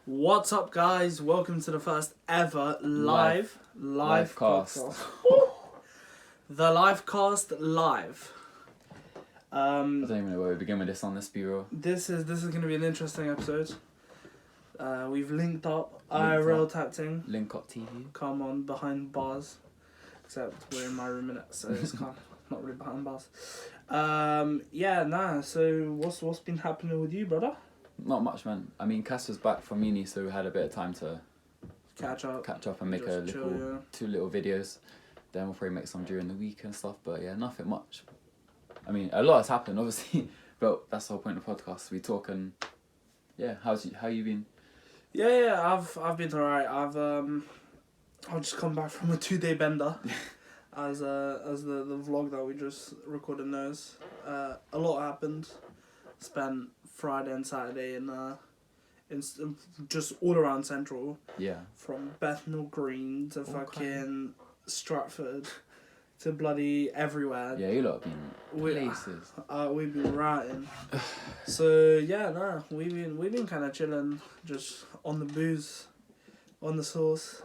What's up, guys? Welcome to the first ever live cast. podcast. The live cast live. I don't even know where we begin with this on. Let's be real. This is going to be an interesting episode. We've linked up IRL tacting. Link up TV. Come on, behind bars. Except we're in my room, innit? So it's kind of not really behind bars. So what's been happening with you, brother? Not much, man. I mean, Cass was back from uni, so we had a bit of time to Catch up and make chill, two little videos. Then we'll probably make some during the week and stuff. But yeah, nothing much. I mean, a lot has happened, obviously, but that's the whole point of the podcast. We talk and yeah, how you been? Yeah, I've been alright. I've just come back from a 2-day bender, as the vlog that we just recorded knows. A lot happened. Spent Friday and Saturday in just all around Central. Yeah. From Bethnal Green to fucking Stratford to bloody everywhere. Yeah, you lot have been places. We've been routing. So yeah, we've been kind of chilling, just on the booze, on the sauce.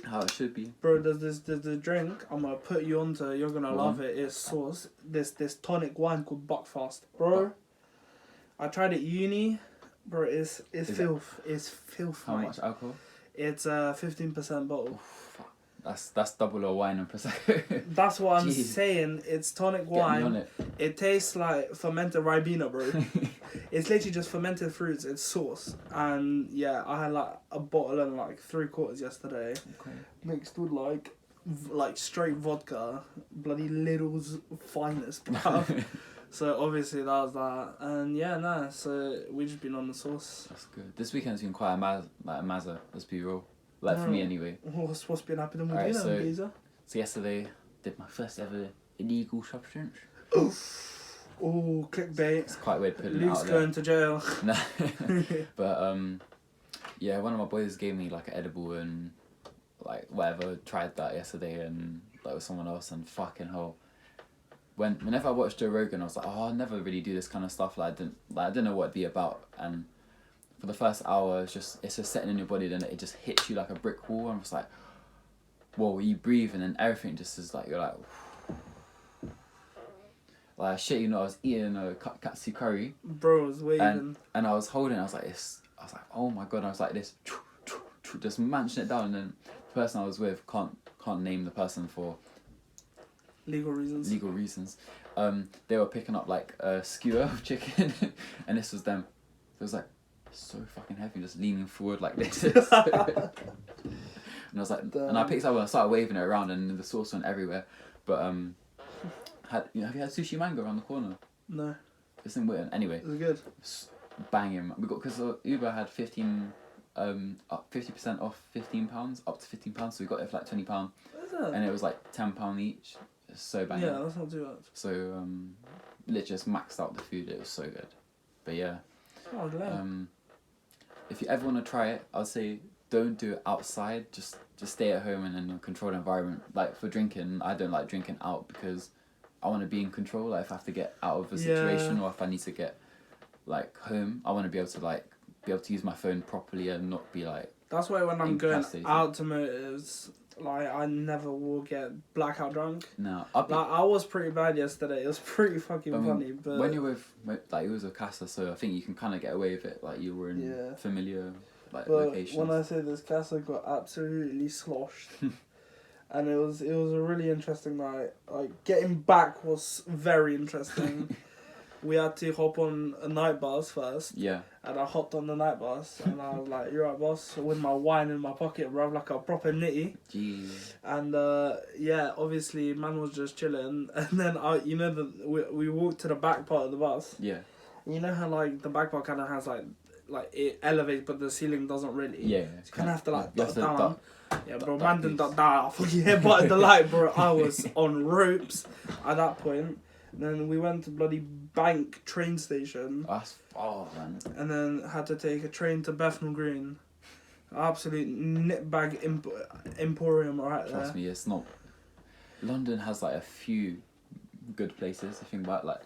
How it should be. Bro, there's the drink I'm gonna put you onto. You're gonna love it. It's sauce. This tonic wine called Buckfast, bro. I tried it at uni, bro. It's filth. It's filth. How much alcohol? It's 15% bottle. That's double or wine and prosecco. That's what I'm saying. It's tonic wine. Get me on It tastes like fermented Ribena, bro. It's literally just fermented fruits. It's sauce, and yeah, I had like a bottle and like 3/4 yesterday, mixed with like straight vodka, bloody Lidl's finest, bro. So obviously that was that, and so we just been on the sauce. That's good. This weekend's been quite a mazza. Let's be real. Like for me anyway. What's been happening with you then, Beezer? So yesterday, did my first ever illegal substance. Oh, clickbait. It's quite weird putting Luke's it out there. going to jail. No. But yeah, one of my boys gave me like an edible and like whatever. Tried that yesterday and like with someone else and fucking hell. Whenever I watched Joe Rogan, I was like, oh, I'll never really do this kind of stuff. I didn't know what it'd be about. And for the first hour, it's just setting in your body. Then it just hits you like a brick wall. And I'm just like, whoa, you breathe, and then everything just is like, you're like shit. You know, I was eating a katsu curry. Bro, I was waving. And I was holding it. I was like, oh my god. I was like this, just manching it down. And then the person I was with can't name the person for legal reasons. They were picking up like a skewer of chicken, and this was them. It was like so fucking heavy, just leaning forward like this. And I was like, and I picked it up and I started waving it around, and the sauce went everywhere. But have you had sushi mango around the corner? No. It's in Witten. Anyway. It was good. Banging. We got, because Uber had 50% off £15, up to £15, so we got it for like £20. What is that? And it was like £10 each. It's so banging. Yeah, that's not too much. So literally just maxed out the food. It was so good. But yeah. Oh, if you ever want to try it, I'd say don't do it outside. Just stay at home and in a controlled environment. Like for drinking, I don't like drinking out because I want to be in control. Like if I have to get out of a situation or if I need to get like home, I want to be able to use my phone properly and not be like. That's why when I'm going out to motives, like I never will get blackout drunk. No, I was pretty bad yesterday. It was pretty fucking funny. But when you're with like it was with Casa, so I think you can kind of get away with it. Like you were in familiar locations. When I say this, Casa got absolutely sloshed. And it was a really interesting night. Like getting back was very interesting. We had to hop on a night bus first. Yeah. And I hopped on the night bus and I was like, "You're right, boss," with my wine in my pocket, bro, like a proper nitty. Jeez. And obviously, man was just chilling. And then we walked to the back part of the bus. Yeah. You know how like the back part kind of has like it elevates, but the ceiling doesn't really. Yeah. So you kind of have to like duck down. Yeah, bro, man didn't duck down. I fucking headbutted the light, bro. I was on ropes at that point. Then we went to bloody Bank train station. That's far, man. And then had to take a train to Bethnal Green. Absolute nitbag emporium right there. Trust me, it's not. London has like a few good places. I think about like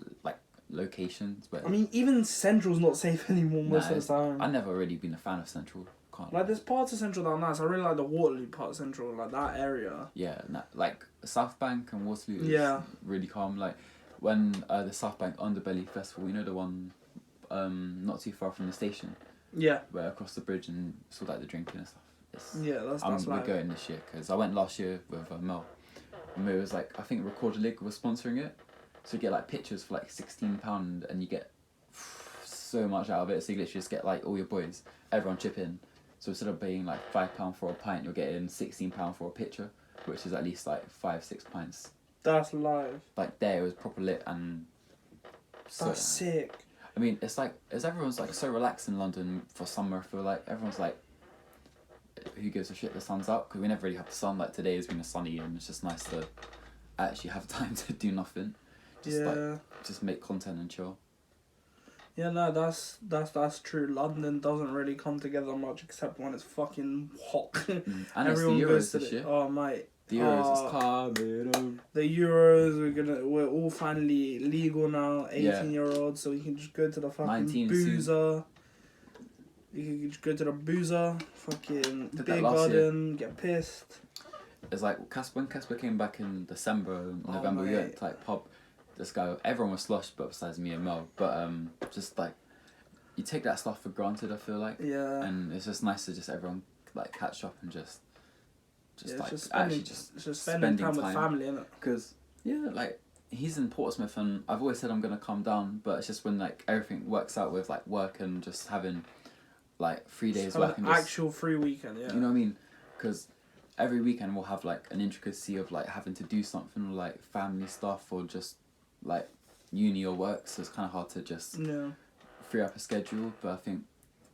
locations, but I mean, even Central's not safe anymore most of the time. I've never really been a fan of Central. Can't Like, there's parts of Central that are nice. I really like the Waterloo part of Central, like that area. Yeah, like South Bank and Waterloo is Yeah. really calm. Like when the South Bank Underbelly Festival, you know the one not too far from the station. Yeah. Where across the bridge and saw like the drinking and stuff. We're going this year because I went last year with Mel. And it was like, I think Record League was sponsoring it, so you get like pictures for like £16 and you get so much out of it. So you literally just get like all your boys, everyone chip in. So instead of paying like £5 for a pint, you're getting £16 for a picture, which is at least like 5-6 pints. That's live. Like there, it was proper lit and. That's sick. I mean, it's like everyone's like so relaxed in London for summer. I feel like everyone's like, who gives a shit the sun's out? Because we never really have the sun. Like today has been a sunny, and it's just nice to actually have time to do nothing. Just make content and chill. Yeah, no, that's true. London doesn't really come together much except when it's fucking hot. And everyone it's the goes Euros to this year. Oh mate. The Euros is coming home. The Euros, we're all finally legal now, 18-year-olds, so we can just go to the fucking boozer. You can just go to the boozer, fucking Big Garden, get pissed. It's like when Kacper came back in December, November, we went to like pub. This guy, everyone was sloshed, but besides me and Mel. But just like, you take that stuff for granted. I feel like. Yeah. And it's just nice to just everyone like catch up and just spending time with family, isn't it? Because like he's in Portsmouth, and I've always said I'm gonna come down, but it's just when like everything works out with like work and just having like 3 days work and actual free weekend. Yeah. You know what I mean? Because every weekend we'll have like an intricacy of like having to do something, or like family stuff, or just like uni or work. So it's kind of hard to just free up a schedule. But I think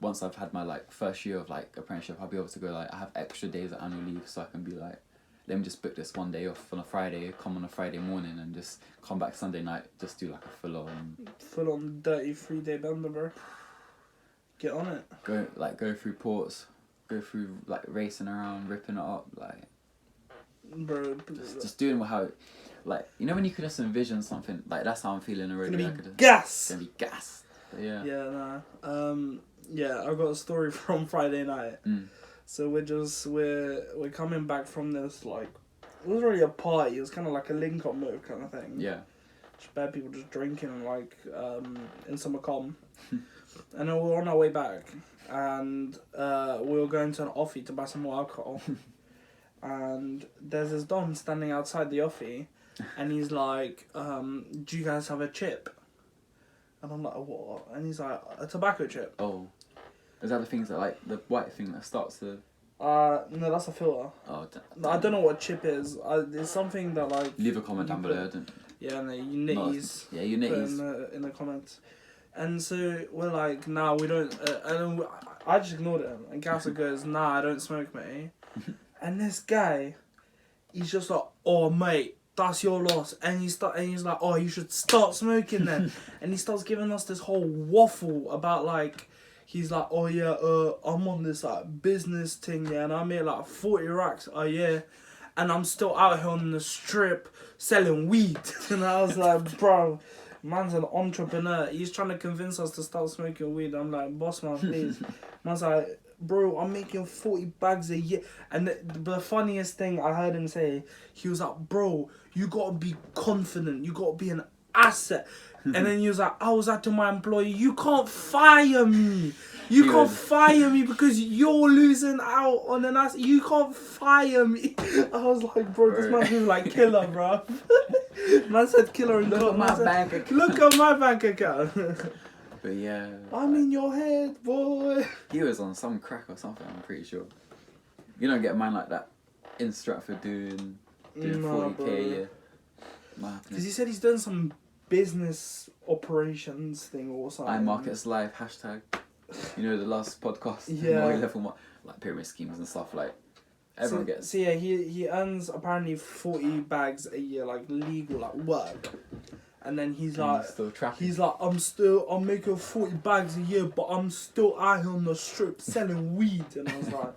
once I've had my like first year of like apprenticeship, I'll be able to go like I have extra days of annual leave, so I can be like, let me just book this one day off on a Friday, come on a Friday morning, and just come back Sunday night, just do like a full on dirty 3-day bender, bro. Get on it. Go through ports, go through like racing around, ripping it up, like. Bro, just doing how, like, you know when you could just envision something like that's how I'm feeling already. It's gonna be gas. Gonna be gas. Yeah. Yeah, nah. Yeah, I got a story from Friday night. So we're coming back from this, like, it wasn't really a party. It was kind of like a link-up move kind of thing. Yeah. Just bad people just drinking, like, in some com. And then we were on our way back, and we were going to an offie to buy some more alcohol. And there's this Don standing outside the offie, and he's like, do you guys have a chip? And I'm like, what? And he's like, a tobacco chip. Oh. Is that the things that, like, the white thing that starts to... No, that's a filter. Oh, I don't know what chip is. It's something that, like... Leave a comment down below. Yeah, no, you nitties. Yeah, you nitties. In the comments. And so we're like, nah, we don't... and I just ignored him. And Kacper goes, nah, I don't smoke, mate. And this guy, he's just like, oh, mate, that's your loss. And he's like, oh, you should start smoking then. And he starts giving us this whole waffle about, like... He's like, oh yeah, I'm on this like business thing, yeah, and I made like 40 racks a year, and I'm still out here on the strip selling weed. And I was like, bro, man's an entrepreneur. He's trying to convince us to start smoking weed. I'm like, boss man, please. Man's like, bro, I'm making 40 bags a year. And the funniest thing I heard him say, he was like, bro, you gotta be confident. You gotta be an asset. And then he was like, I was like to my employee, you can't fire me. You can't fire me because you're losing out on an asset. You can't fire me. I was like, bro, this man's moving like killer, bro. Man said killer in the Look at my bank account. Look at my bank account. But yeah. I'm in your head, boy. He was on some crack or something, I'm pretty sure. You don't get a man like that in Stratford doing 40k a year. Because he said he's done some business operations thing or something. iMarkets Live hashtag. You know the last podcast. Yeah. Level like pyramid schemes and stuff like. Everyone gets. So yeah, he earns apparently 40 bags a year, like legal, like work. And then he's like, I'm making 40 bags a year, but I'm still out here on the strip selling weed. And I was like,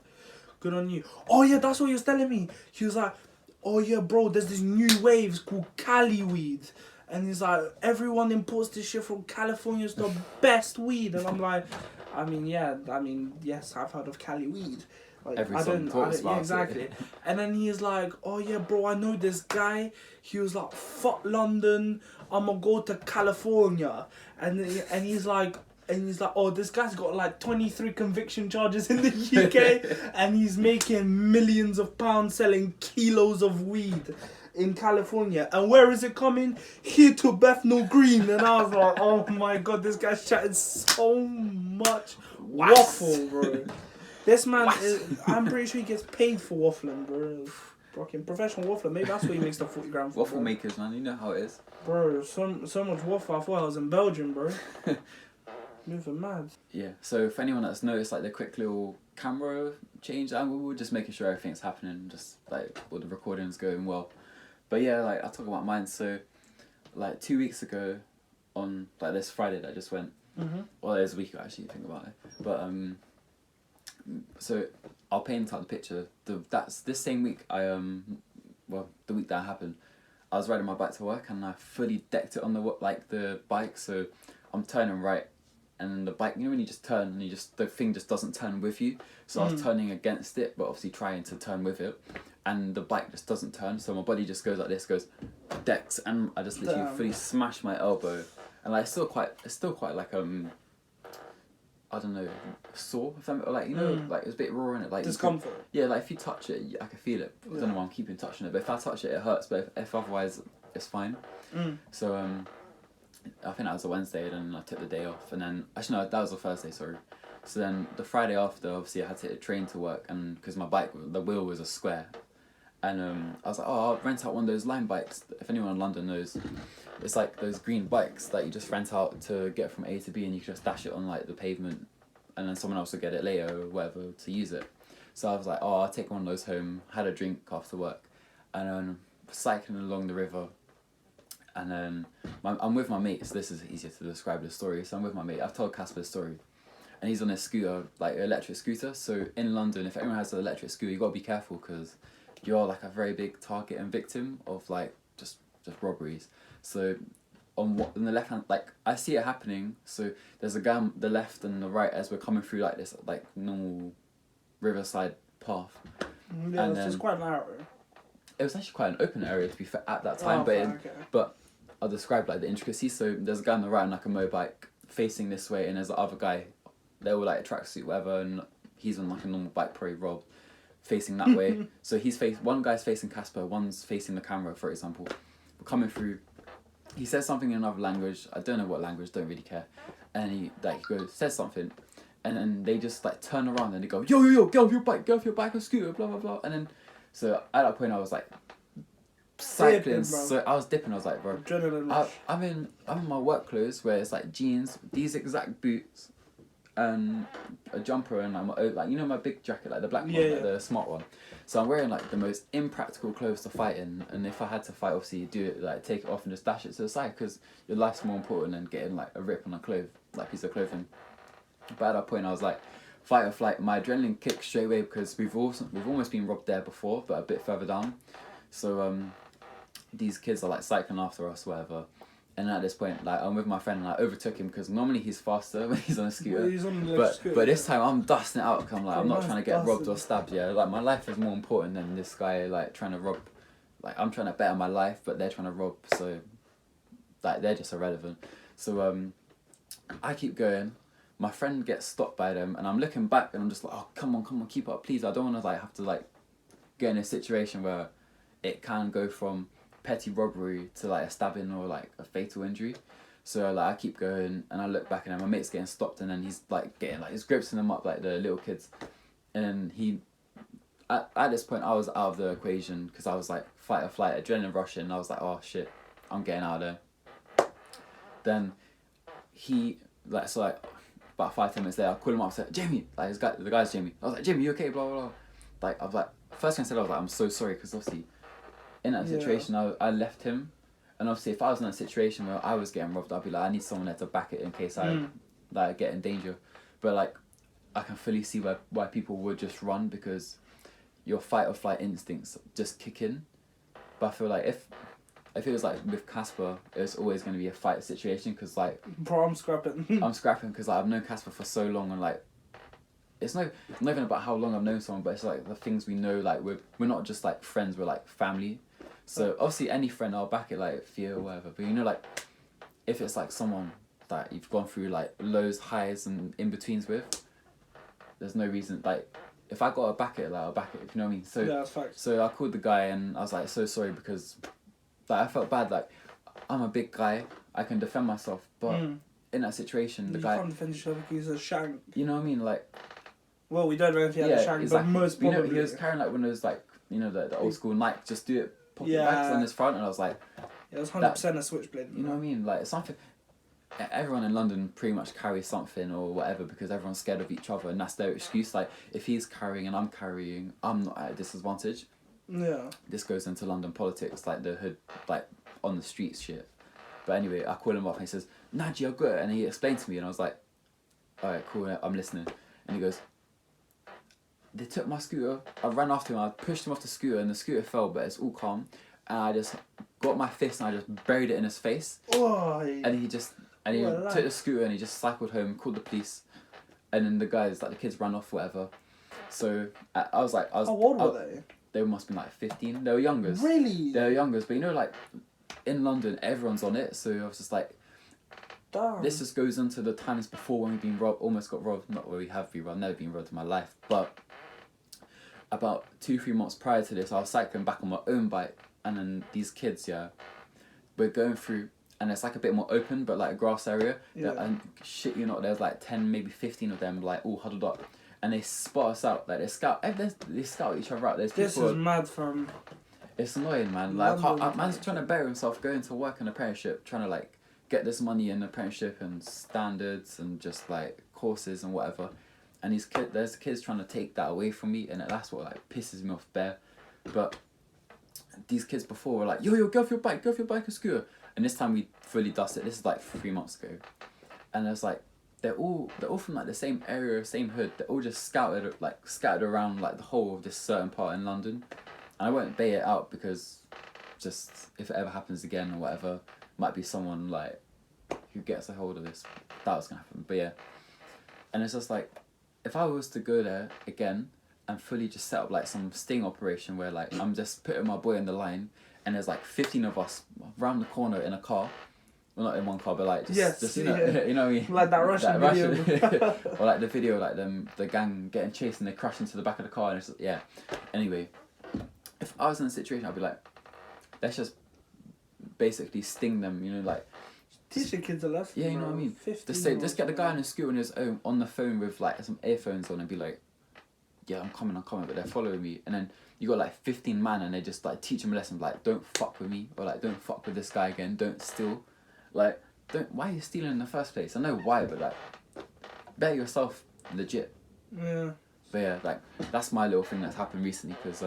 good on you. Oh yeah, that's what he was telling me. He was like, oh yeah, bro, there's this new wave, it's called Cali weed. And he's like, everyone imports this shit from California. It's the best weed. And I'm like, yes, I've heard of Cali weed. Like, Every song talks about yeah, exactly. it. And then he's like, oh yeah, bro, I know this guy. He was like, fuck London, I'ma go to California. And he's like, oh, this guy's got like 23 conviction charges in the UK, and he's making millions of pounds selling kilos of weed in California. And where is it coming? Here to Bethnal Green. And I was like, oh my god, this guy's chatting so much waffle, bro. This man, I'm pretty sure he gets paid for waffling, bro. Fucking professional waffler. Maybe that's what he makes the 40 grand for. Waffle bro. makers, man, you know how it is. Bro, so much waffle. I thought I was in Belgium, bro. Moving mad. Yeah, so for anyone that's noticed like the quick little camera change angle, we're just making sure everything's happening, just like all the recording's going well. But yeah, like I talk about mine, so like 2 weeks ago on like this Friday that just went, well there's a week ago actually, think about it, but so I'll paint out the picture. That's this same week the week that happened, I was riding my bike to work and I fully decked it on the bike, so I'm turning right and the bike, you know when you just turn and the thing just doesn't turn with you, so I was turning against it but obviously trying to turn with it, and the bike just doesn't turn, so my body just goes like this, goes decks, and I just literally fully smashed my elbow, and like it's still quite like I don't know, sore, like, you know, like it's a bit raw in it, like discomfort. Yeah, like if you touch it, I can feel it. I don't know why I'm keeping touching it, but if I touch it, it hurts. But if otherwise, it's fine. So I think that was a Wednesday, and then I took the day off, and then actually no, that was a Thursday. Sorry. So then the Friday after, obviously I had to hit a train to work, and because my bike, the wheel was a square, and I was like, oh, I'll rent out one of those Lime bikes. If anyone in London knows, it's like those green bikes that you just rent out to get from A to B, and you can just dash it on like the pavement, and then someone else will get it later or whatever to use it. So I was like, oh, I'll take one of those home. Had a drink after work, and then cycling along the river. And then I'm with my mate, so this is easier to describe the story. So I'm with my mate. I've told Kacper the story, and he's on a scooter, like an electric scooter. So in London, if anyone has an electric scooter, you gotta be careful because you're like a very big target and victim of like just robberies. So on the left hand, like I see it happening. So there's a guy on the left and the right as we're coming through like this like normal riverside path. Yeah, it's just quite narrow. It was actually quite an open area to be fair at that time, but I'll describe like the intricacies. So there's a guy on the right on like a motorbike facing this way, and there's the other guy. They were like a tracksuit, whatever, and he's on like a normal bike, probably robbed, facing that way. So one guy's facing Kacper, one's facing the camera, for example. We're coming through. He says something in another language. I don't know what language. Don't really care. And he says something, and then they just like turn around and they go, yo, get off your bike and scooter, blah blah blah, and then. So at that point I was like cycling, dipping, so I was dipping. I was like, bro, I'm in my work clothes where it's like jeans, these exact boots, and a jumper, and I'm like, you know, my big jacket, like the black one, like the smart one. So I'm wearing like the most impractical clothes to fight in, and if I had to fight, obviously you do it like take it off and just dash it to the side because your life's more important than getting like a rip on a piece of clothing. But at that point I was like, fight or flight. My adrenaline kicked straight away because we've almost been robbed there before, but a bit further down. So these kids are like cycling after us, whatever. And at this point, like I'm with my friend and I overtook him because normally he's faster when he's on a scooter. But this time I'm dusting it out because I'm like, I'm not trying to get robbed or stabbed. Yeah, like my life is more important than this guy like trying to rob. Like I'm trying to better my life, but they're trying to rob. So like they're just irrelevant. So I keep going. My friend gets stopped by them, and I'm looking back, and I'm just like, oh, come on, keep up, please. I don't want to like have to like get in a situation where it can go from petty robbery to like a stabbing or like a fatal injury. So like I keep going, and I look back, and then my mate's getting stopped, and then he's like getting like he's gripping them up like the little kids, and he. At this point, I was out of the equation because I was like fight or flight, adrenaline rushing. I was like, oh shit, I'm getting out of there. Then he about 5-10 minutes later, I call him up and said, Jamie, like the guy's Jamie. I was like, Jamie, you okay? Blah blah blah. Like I was like, first thing I said, I was like, I'm so sorry because obviously, in that situation, I left him, and obviously if I was in that situation where I was getting robbed, I'd be like, I need someone there to back it in case I like get in danger. But like, I can fully see why people would just run because your fight or flight instincts just kick in. But I feel like if if it was like with Kacper, it was always going to be a fight situation because like Bro, I'm scrapping. I'm scrapping because like, I've known Kacper for so long and like it's not even about how long I've known someone, but it's like the things we know. Like we're not just like friends, we're like family. So obviously any friend I'll back it like Theo or whatever. But you know like if it's like someone that you've gone through like lows, highs and in betweens with, there's no reason like if I gotta back it, like I'll back it. If you know what I mean. So Yeah, that's facts. so I called the guy and I was like so sorry because like I felt bad. Like I'm a big guy, I can defend myself, but in that situation, the you guy can't defend yourself because he's a shank. You know what I mean? Like well, we don't know if he had a shank, exactly. but most probably. You know, he was carrying like one of those like the old school Nike, just do it pocket Yeah. bags on his front, and I was like, yeah, it was 100% a switchblade. You know what I mean? Like something. Everyone in London pretty much carries something or whatever because everyone's scared of each other, and that's their excuse. Like if he's carrying and I'm carrying, I'm not at a disadvantage. Yeah. This goes into London politics, like the hood, like on the streets shit. But anyway, I call him up and he says, Naji, I've got it. And he explained to me and I was like, alright, cool, I'm listening. And he goes, they took my scooter, I ran after him, I pushed him off the scooter and the scooter fell, but it's all calm. And I just got my fist and I just buried it in his face. Oh, and he took the scooter and he just cycled home, called the police. And then the guys, like the kids ran off, whatever. So I was like, how old were they? They must have been like 15. They were youngers. Really? They were youngers, but you know, like in London, everyone's on it. So I was just like, damn. This just goes into the times before when we've been robbed, almost got robbed. Not where we have been robbed, I've never been robbed in my life. But about 2-3 months prior to this, I was cycling back on my own bike, and then these kids, we're going through, and it's like a bit more open, but like a grass area. Yeah. And shit, you know, there's like 10, maybe 15 of them, like all huddled up. And they spot us out, like they scout each other out. There's this people, is mad from... It's annoying, man. Like, man's trying to better himself, going to work in apprenticeship, trying to like get this money in apprenticeship and standards and just like courses and whatever. And there's kids trying to take that away from me, and that's what like pisses me off bare. But these kids before were like, yo, go off your bike and scooter. And this time we fully dusted. This is like 3 months ago, and it's like they're all from like the same area, same hood. They're all just scattered around like the whole of this certain part in London. And I won't bay it out because just if it ever happens again or whatever, might be someone like who gets a hold of this. That was gonna happen, but yeah. And it's just like, if I was to go there again and fully just set up like some sting operation where like I'm just putting my boy in the line and there's like 15 of us round the corner in a car. Well, not in one car, but like just you know, you know what I mean? Like that Russian video. Or like the video, like the gang getting chased and they crash into the back of the car and it's yeah. Anyway, if I was in a situation, I'd be like, let's just basically sting them, you know, like teach the kids a lesson. Yeah, you know what I mean. Just get the guy on his scooter on his own on the phone with like some earphones on and be like, yeah, I'm coming, but they're following me. And then you got like 15 man and they just like teach them a lesson, like don't fuck with me or like don't fuck with this guy again, don't steal. Like, why are you stealing in the first place? I know why, but like, better yourself legit. Yeah. But yeah, like, that's my little thing that's happened recently, because,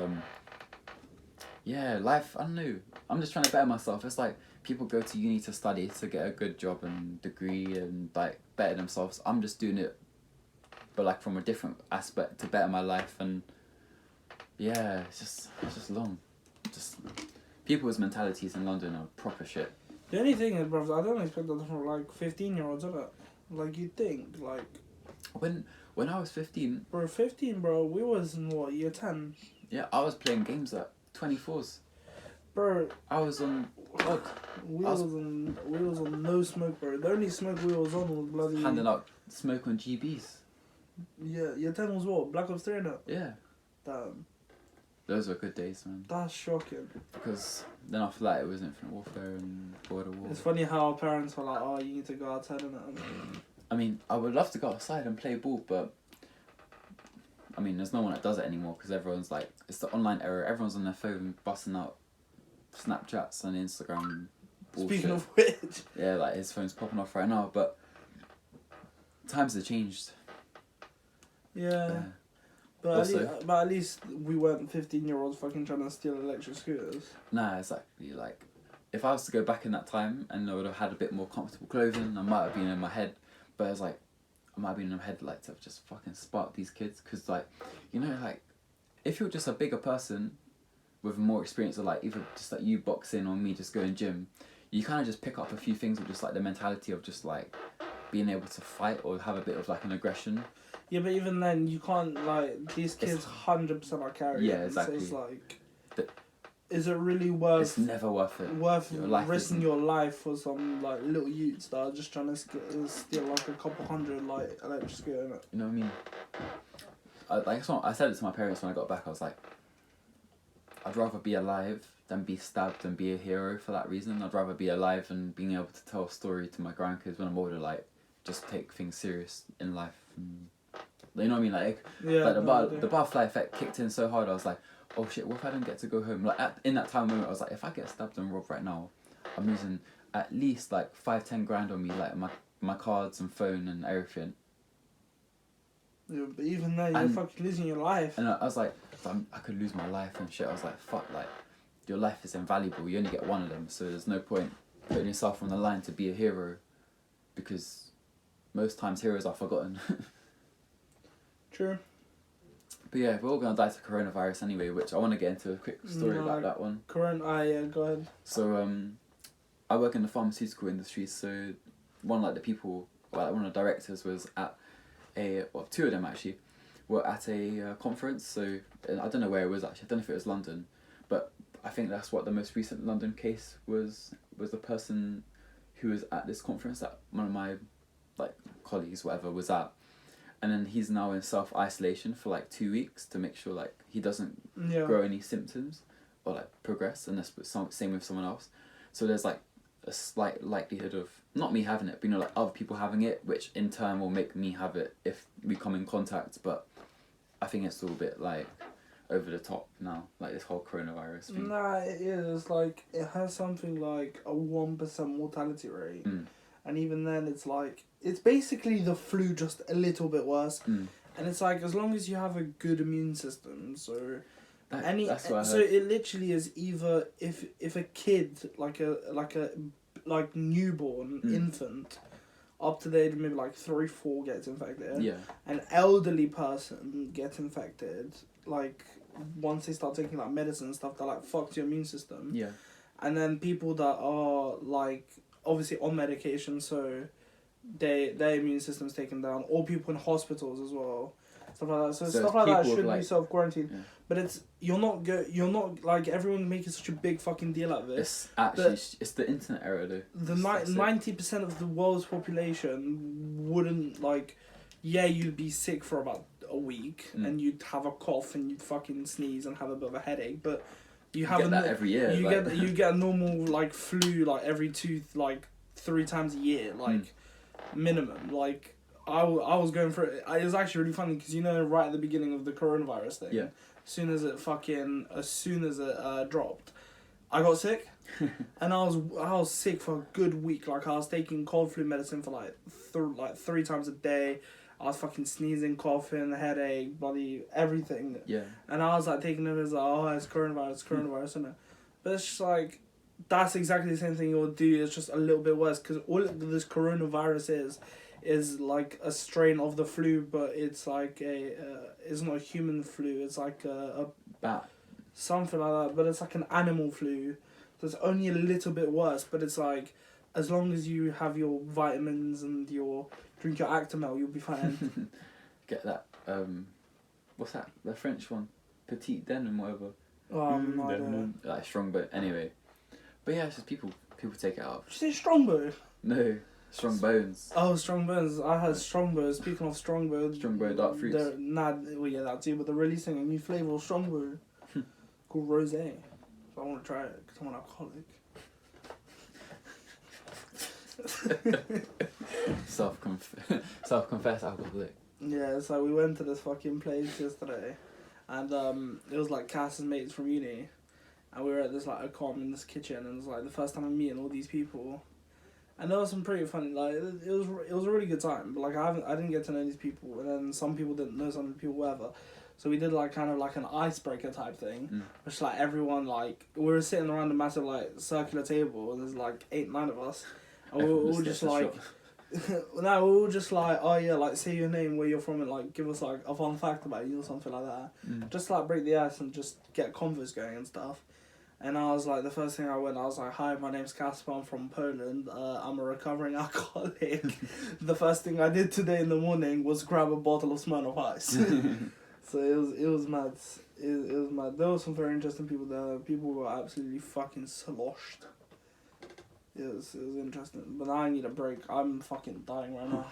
yeah, life, I don't know. I'm just trying to better myself. It's like, people go to uni to study, to get a good job and degree and, like, better themselves. I'm just doing it, but, like, from a different aspect to better my life. And, yeah, it's just long. Just, people's mentalities in London are proper shit. The only thing is, bro, I don't expect that from like 15-year-olds, is it? Like you think, like. When I was 15. Bro, 15, bro. We was in what, year 10? Yeah, I was playing games at 24s. Bro. I was on. God. We was on no smoke, bro. The only smoke we was on was bloody. Handing out smoke on GBs. Yeah, year 10 was what? Black Ops 3 innit? Yeah. Damn. Those were good days, man. That's shocking. Because then after that, it was Infinite Warfare and Border War. It's funny how our parents were like, oh, you need to go outside and that. I mean, I would love to go outside and play ball, but I mean, there's no one that does it anymore because everyone's like, it's the online era. Everyone's on their phone busting out Snapchats and Instagram bullshit. Speaking of which. Yeah, like his phone's popping off right now, but times have changed. Yeah. But at least we weren't 15-year-olds fucking trying to steal electric scooters. Nah, exactly. Like, if I was to go back in that time and I would have had a bit more comfortable clothing, I might have been in my head. But it's like, I might have been in my head like to just fucking spark these kids. Because, like, you know, like, if you're just a bigger person, with more experience of like either just like you boxing or me just going gym, you kind of just pick up a few things with just like the mentality of just like being able to fight or have a bit of like an aggression. Yeah, but even then, you can't, like, these kids 100% are carrying. Yeah, exactly. So it's like, is it really worth... It's never worth it. Worth risking your life for some, like, little youths that are just trying to steal, like, a couple hundred, like, electric scooter, innit? You know what I mean? I said it to my parents when I got back. I was like, I'd rather be alive than be stabbed and be a hero for that reason. I'd rather be alive and being able to tell a story to my grandkids when I'm older, like, just take things serious in life. You know what I mean? Like, the butterfly effect kicked in so hard, I was like, oh shit, what if I don't get to go home? Like, in that time moment, I was like, if I get stabbed and robbed right now, I'm losing at least, like, 5-10 grand on me, like, my cards and phone and everything. Yeah, but even then, you're fucking losing your life. And I was like, I could lose my life and shit. I was like, fuck, like, your life is invaluable. You only get one of them, so there's no point putting yourself on the line to be a hero, because most times heroes are forgotten. True. But yeah, we're all going to die to coronavirus anyway, which I want to get into a quick story about that one. Go ahead. So, I work in the pharmaceutical industry, so one of the directors was at two of them actually, were at a conference, so I don't know where it was actually, I don't know if it was London, but I think that's what the most recent London case was the person who was at this conference that one of my, like, colleagues, whatever, was at. And then he's now in self-isolation for like 2 weeks to make sure like he doesn't grow any symptoms or like progress, and that's same with someone else. So there's like a slight likelihood of not me having it, but like other people having it, which in turn will make me have it if we come in contact. But I think it's all a bit like over the top now, like this whole coronavirus thing. Nah, it is like it has something like a 1% mortality rate. And even then, it's like, it's basically the flu, just a little bit worse. And it's like, as long as you have a good immune system, so that's what I heard. So it literally is either if a kid, like newborn infant, up to the age of maybe like 3-4 gets infected, an elderly person gets infected, like once they start taking like medicine and stuff, that like fucks your immune system. And then people that are like obviously on medication, so their immune system's taken down, or people in hospitals as well, stuff like that. So stuff like that should be self-quarantined. But it's you're not like everyone's making such a big fucking deal out of this. It's actually it's the internet era though. The 90% of the world's population wouldn't like, you'd be sick for about a week and you'd have a cough and you'd fucking sneeze and have a bit of a headache, but you get that every year. You get a normal like flu like every 3 times a year, like minimum. Like I was going for it. It was actually really funny because right at the beginning of the coronavirus thing, as soon as it dropped, I got sick, and I was sick for a good week. Like I was taking cold flu medicine for like 3 times a day. I was fucking sneezing, coughing, headache, bloody everything. Yeah. And I was like taking it as like, it's coronavirus, isn't it? But it's just like, that's exactly the same thing you'll do. It's just a little bit worse because all this coronavirus is like a strain of the flu, but it's like it's not a human flu. It's like a bat, something like that. But it's like an animal flu, so it's only a little bit worse. But it's like, as long as you have your vitamins and drink your Actimel, you'll be fine. Get that. What's that? The French one, Petit Denim, whatever. Like strong, but anyway. But yeah, it's just people take it out. Did you say Strongbow? No, Strong Bones. Oh, Strong Bones. I had Strongbow. Speaking of Strongbow. Strongbow Dark Fruits. That too, but they're releasing a new flavour of Strongbow called Rosé. So I want to try it because I'm an alcoholic. Self-confessed alcoholic. Yeah, so we went to this fucking place yesterday, and it was like Cass's mates from uni, and we were at this like a com in this kitchen, and it was like the first time I'm meeting all these people, and there was some pretty funny, like it was a really good time, but like I didn't get to know these people, and then some people didn't know some people, whatever. So we did like kind of like an icebreaker type thing, which like everyone like we were sitting around a massive like circular table, and there's like 8-9 of us, and we were all just like No, we were just like, oh yeah, like say your name, where you're from, and like give us like a fun fact about you or something like that. Just like break the ice and just get convos going and stuff. And I was like, the first thing I was like, hi, my name's Kacper, I'm from Poland. I'm a recovering alcoholic. The first thing I did today in the morning was grab a bottle of Smirnoff Ice. So it was mad. It was mad. There were some very interesting people there. People were absolutely fucking sloshed. It was interesting. But now I need a break. I'm fucking dying right now.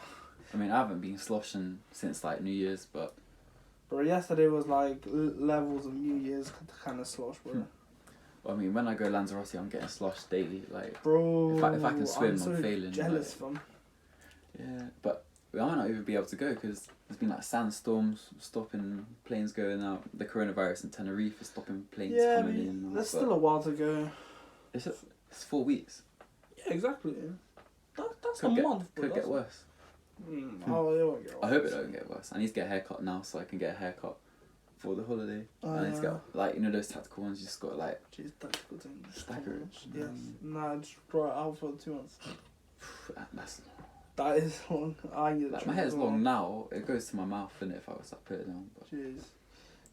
I mean, I haven't been sloshing since like New Year's, but... Bro, yesterday was like levels of New Year's kind of slosh, bro. I mean, when I go Lanzarote, I'm getting sloshed daily. Like, bro, if I can swim, I'm failing. Jealous, fam. Yeah, but I might not even be able to go because there's been like sandstorms stopping planes going out. The coronavirus in Tenerife is stopping planes coming in. There's still a while to go. It's 4 weeks. Yeah, exactly. That's Could a month, bro. Could get worse. Oh, it won't get worse. I hope it don't get worse. I need to get a haircut now so I can get a haircut for the holiday. I need to get, like, you know those tactical ones you just got, like... Jeez, tactical things. Stagger it. Yes. Nah, just draw it out for 2 months. That is long. I need like, my hair's long now. It goes to my mouth, innit, if I was to put it down. But. Jeez.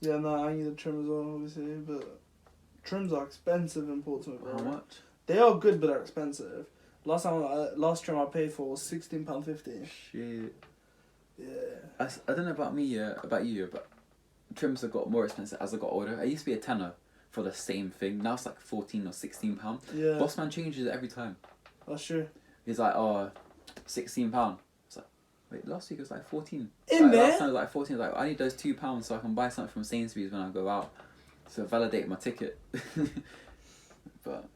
Yeah, no, I need a trim as well, obviously, but... Trims are expensive in Portsmouth, bro. How much? They are good, but they're expensive. Last trim I paid for was £16.50. Shit. Yeah. I don't know about you, but trims have got more expensive as I got older. I used to be a tenner for the same thing. Now it's like £14 or £16. Yeah. Bossman changes it every time. That's true. He's like, oh, £16. It's like, wait, last week it was like 14. In there? Last time it was like 14. Like, I need those £2 so I can buy something from Sainsbury's when I go out to validate my ticket. But.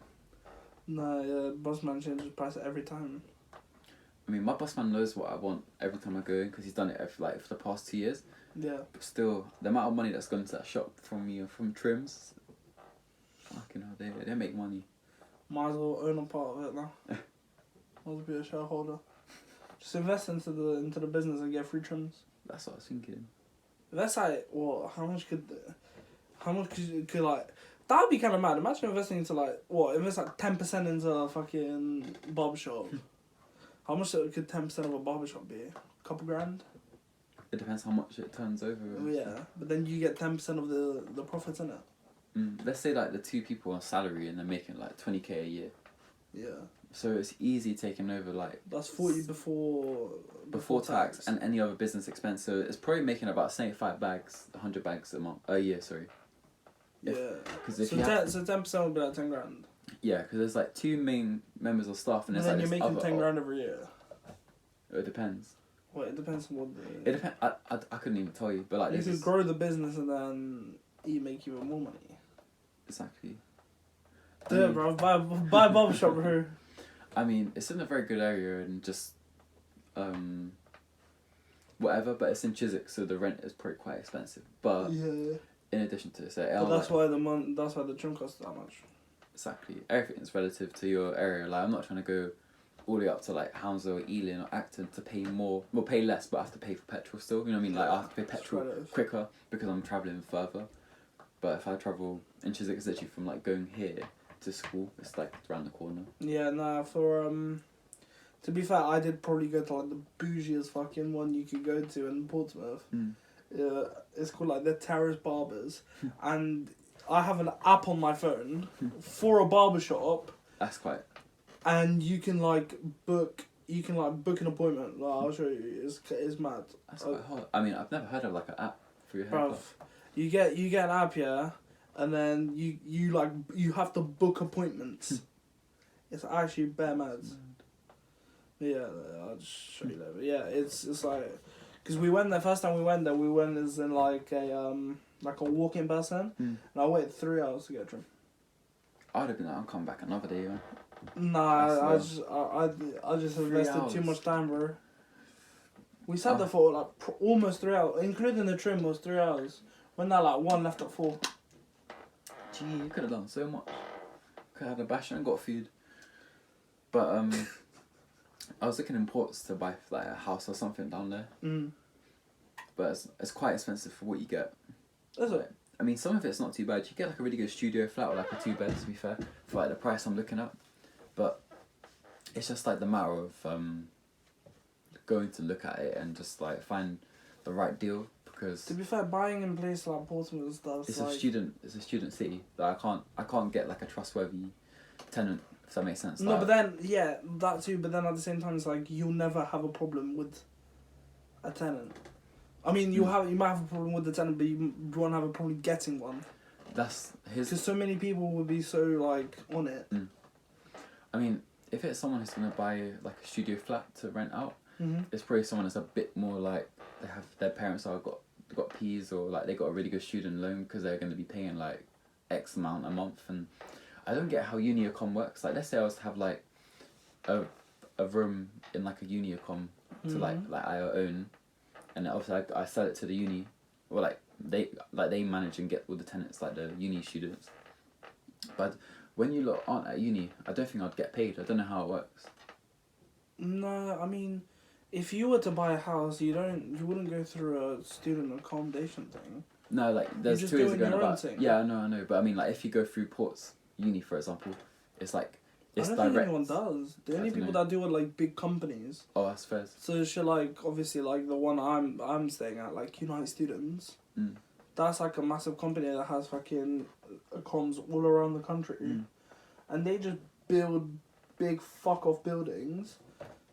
Nah, yeah, Bossman changes price every time. I mean, my bossman knows what I want every time I go in because he's done it for the past 2 years. Yeah. But still, the amount of money that's gone to that shop from me from trims, fucking hell, they make money. Might as well own a part of it now. Might as well be a shareholder. Just invest into the business and get free trims. That's what I was thinking. That's like, what? How much could like? That'd be kind of mad. Imagine investing into invest like 10% into a fucking barbershop. How much could 10% of a barbershop be? A couple grand? It depends how much it turns over. Yeah, but then you get 10% of the profits in it. Let's say like the 2 people on salary and they're making like 20k a year. Yeah. So it's easy taking over like... That's 40 before tax and any other business expense. So it's probably making about 75 bags, 100 bags a year, sorry. Yeah. So 10% would be like 10 grand. Yeah, because there's like 2 main members of staff, and then like you're making 10 grand every year. It depends. Well, it depends on what. It depends. I couldn't even tell you, but like you could grow the business and then you make even more money. Exactly. Yeah, bro. Buy a barbershop, bro. I mean, it's in a very good area and just, whatever. But it's in Chiswick, so the rent is probably quite expensive. But yeah. In addition to this, that's why the trim costs that much. Exactly. Everything's relative to your area. Like, I'm not trying to go all the way up to like Hounslow, Ealing or Acton to pay more. Well, pay less, but I have to pay for petrol still. You know what I mean? Like, I have to pay petrol quicker because I'm travelling further. But if I travel in Chiswick, it's literally from like going here to school. It's like around the corner. Yeah, nah, to be fair, I did probably go to like the bougiest fucking one you could go to in Portsmouth. It's called like the Terrace Barbers. And I have an app on my phone for a barbershop. That's quite. And you can book an appointment. Like, I'll show you. It's mad. That's quite hot. I mean, I've never heard of like an app for your haircut. You get an app, yeah, and then you have to book appointments. It's actually bare mad. Yeah, I'll just show you that. But yeah, it's like, because we went there first time we went as in like a walk-in person, and I waited 3 hours to get a trim. I'd have been like, I'll come back another day, man. Nah, I just invested too much time, bro. We sat there for like almost 3 hours, including the trim was 3 hours. When that like 1 left at 4. Gee, you could have done so much. Could have had a bash and got food. But I was looking in Ports to buy like a house or something down there. But it's quite expensive for what you get. Is it? I mean, some of it's not too bad. You get like a really good studio flat or like a 2-bed, to be fair, for like the price I'm looking at. But it's just like the matter of going to look at it and just like find the right deal, because To be fair, buying in places like Portsmouth and stuff, it's like, a student city. Like I can't get like a trustworthy tenant, if that makes sense. no, Like, but then yeah, that too. But then at the same time, it's like you'll never have a problem with a tenant. I mean, you might have a problem with the tenant, but you won't have a problem getting one. that's his. Because so many people would be so like on it. I mean, if it's someone who's gonna buy like a studio flat to rent out, Mm-hmm. it's probably someone that's a bit more like they have their parents are got P's, or like they got a really good student loan because they're gonna be paying like X amount a month. And I don't get how Uniacom works. Like, let's say I was to have like a room in like a Uniacom to like I own, and then obviously I sell it to the uni, or like they manage and get all the tenants, like the uni students. But when you lot aren't at uni, I don't think I'd get paid. I don't know how it works. No, I mean, if you were to buy a house, you wouldn't go through a student accommodation thing. No, like there's just two ways of doing going your own about. thing. Yeah, I know. But I mean, like if you go through Port's uni, for example, it's like it's I don't direct. think anyone does. The only don't people know. that do it like big companies. Oh, that's fair. So shit, like obviously like the one I'm staying at, like United Students. Mm. That's like a massive company that has fucking comms all around the country, and they just build big fuck off buildings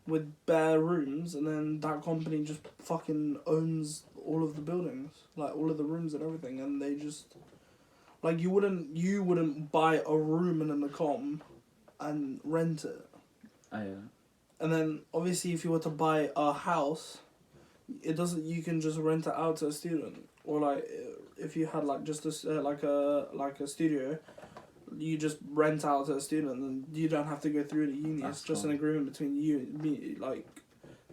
with bare rooms, and then that company just fucking owns all of the buildings, like all of the rooms and everything, and they just like you wouldn't buy a room in a com and rent it. Oh, yeah. And then obviously if you were to buy a house, it doesn't. You can just rent it out to a student, or like if you had like just a like a studio, you just rent out to a student, and you don't have to go through the uni. That's It's just cool. an agreement between you and me. Like,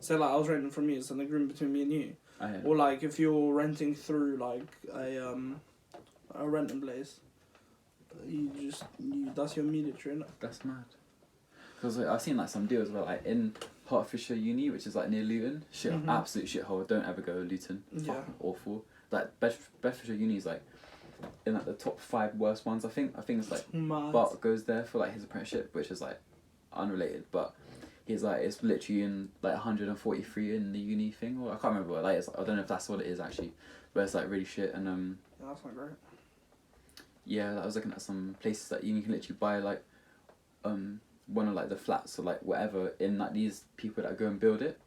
say like I was renting from you, it's an agreement between me and you. Oh, yeah. Or like if you're renting through like a renting place, you that's your immediate innit? That's mad. Because like, I've seen like some deals where like in Hertfordshire Uni, which is like near Luton, absolute shithole. Don't ever go to Luton. Yeah. Fucking awful. Like Bedfordshire Uni is like in like the top 5 worst ones. I think it's like Mad. Bart goes there for like his apprenticeship, which is like unrelated, but he's like it's literally in like 143 in the uni thing, or I can't remember what, like it's, I don't know if that's what it is actually, but it's like really shit. And Yeah, that's not great. yeah, I was looking at some places that you can literally buy like one of like the flats or like whatever in like these people that go and build it.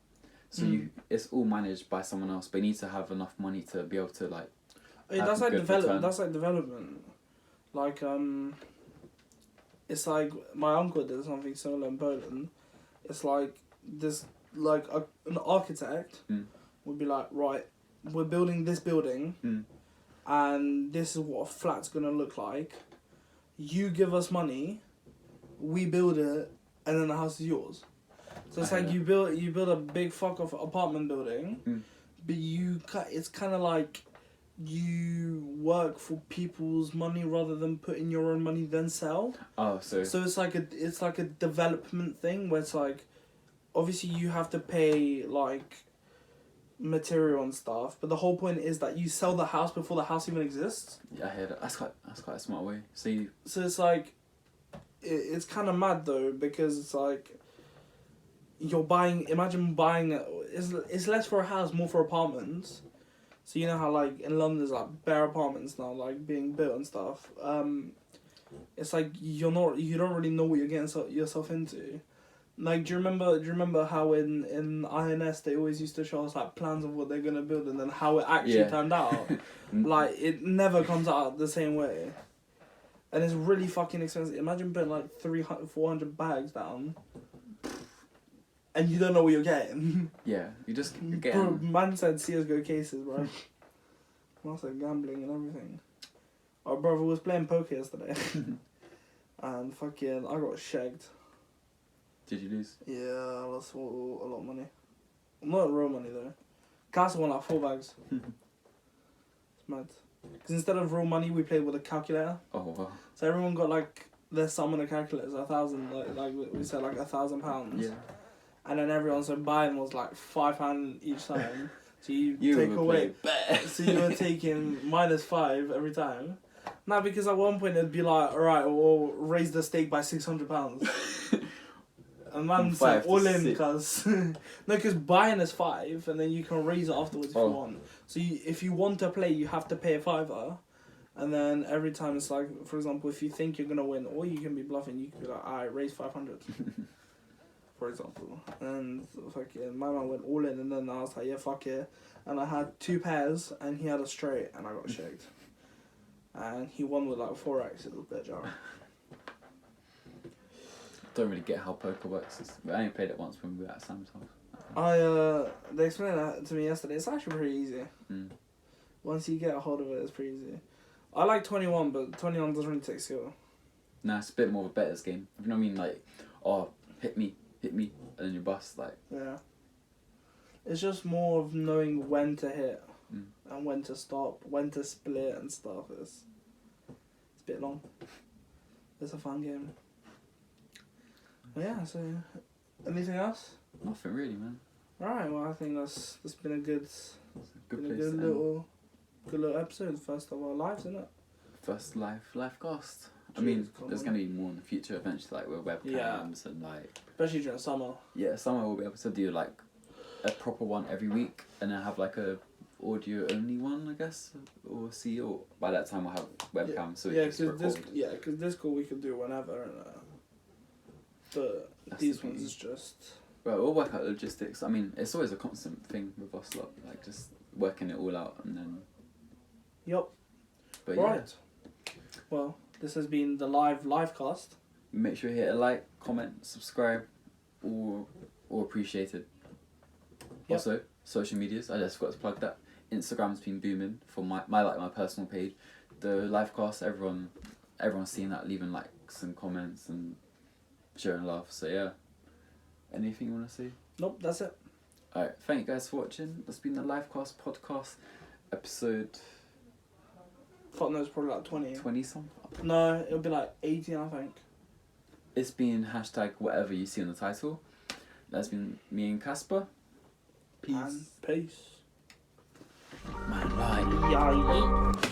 So it's all managed by someone else, but you need to have enough money to be able to like. Yeah, have that's a like good return. That's like development. Like it's like my uncle did something similar in Poland. It's like this, like an architect would be like, right, we're building this building, and this is what a flat's gonna look like. You give us money, we build it, and then the house is yours. So it's like you build a big fuck off apartment building, but it's kind of like you work for people's money rather than put in your own money then sell. Oh, so it's like a development thing where it's like, obviously you have to pay like material and stuff, but the whole point is that you sell the house before the house even exists. yeah, I hear that. That's quite a smart way. So it's like it's kind of mad though, because it's like imagine buying it's less for a house, more for apartments. So you know how like in London there's like bare apartments now like being built and stuff. It's like you don't really know what you're getting yourself into. Like, do you remember how in INS they always used to show us like plans of what they're gonna build and then how it actually turned out? Like, it never comes out the same way, and it's really fucking expensive. Imagine putting like 300-400 bags down, and you don't know what you're getting. yeah, you're Bro, getting. man said CS:GO cases, bro. Man said gambling and everything. Our brother was playing poker yesterday, and fucking I got shagged. Did you lose? Yeah, I lost a lot of money. Not real money though. Castle won like 4 bags. It's mad. Because instead of real money, we played with a calculator. Oh wow. So everyone got like their sum on the calculator, so 1,000, like we said, like £1,000. Yeah. And then everyone, so buying was like £5 each time. So you take were away. playing So you were taking -5 every time. Now, because at one point it'd be like, alright, we'll raise the stake by £600. And man From said 5 to all in 6. because no, because buying is 5, and then you can raise it afterwards if you want. So if you want to play, you have to pay a $5, and then every time it's like, for example, if you think you're gonna win, or you can be bluffing, you can be like, alright, raise 500, for example. And fucking my man went all in, and then I was like, yeah, fuck it, and I had 2 pairs, and he had a straight, and I got shaked, and he won with like 4x. It was a bit jarring. Don't really get how poker works. I only played it once when we were at Sam's house. They explained that to me yesterday. It's actually pretty easy. Mm. Once you get a hold of it, it's pretty easy. I like 21, but 21 doesn't really take skill. Nah, it's a bit more of a betters game. You know what I mean? Like, oh, hit me, and then you bust. Like, Yeah. It's just more of knowing when to hit and when to stop, when to split and stuff. It's a bit long. It's a fun game. But yeah, so anything else? nothing really, man. Alright, well I think that's been a good Good been a place good to end. little episode, first of our lives, isn't it? First live cast. I Jeez, mean, come there's on. gonna be more in the future eventually, like with webcams and like. Especially during summer. Yeah, someone will be able to do like a proper one every week, and then have like a audio only one, I guess, or see. Or by that time we'll have webcam, so we Yeah, can because record. this call we can do whenever, and but That's these the ones beauty. is just Well, we'll work out logistics. I mean, it's always a constant thing with us lot, like just working it all out, and then. yup. But Right. Well, this has been the live cast. yeah, make sure you hit a like, comment, subscribe, all appreciated. Yep. Also, social medias. I just forgot to plug that. Instagram's been booming for my personal page. The live cast, everyone's seeing that, leaving likes and comments and sharing love. So yeah. Anything you wanna say? Nope, that's it. Alright, thank you guys for watching. That's been the Livecast podcast, episode Fuck knows, probably like 20. 20 something. No, it'll be like 18, I think. It's been hashtag whatever you see on the title. That's been me and Kacper. Peace. And peace. Man, like. Yeah.